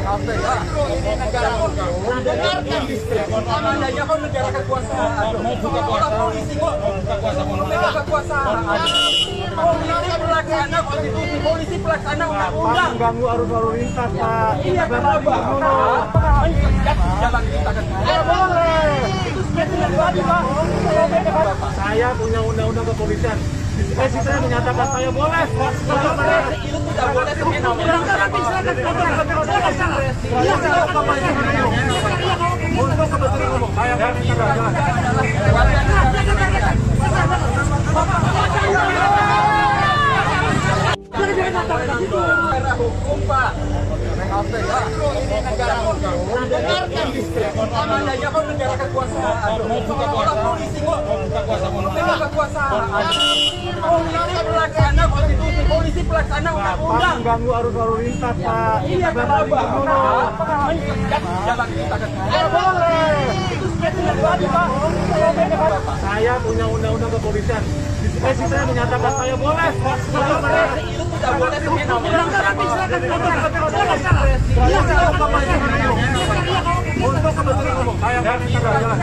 Ini negara hukum. Dengarkan namanya kok negara kekuasaan. Orang polisi kok memegang kekuasaan. Polisi pelaksana konstitusi, polisi pelaksana undang-undang. Mengganggu arus lalu lintas, Pak. Iya, kenapa? Jangan kita kan. Boleh. Itu spesial banget, Pak. Saya punya undang-undang kepolisian. Diskresi saya menyatakan saya boleh. Itu tidak boleh semena. Untuk kepentingan umum. Saya tidak jalan. Negara hukum, Pak. Ini negara hukum. Dengarkan namanya kok negara kekuasaan. Orang polisi kok memegang kekuasaan. Polisi pelaksana konstitusi, polisi pelaksana undang-undang. Mengganggu arus lalu lintas, Pak. Iya, kenapa? Jangan kita kan. Boleh. Itu spesial banget, Pak. Saya punya undang-undang kepolisian. Diskresi saya menyatakan saya boleh. Itu tidak boleh semena. Untuk kepentingan umum. Saya tidak jalan.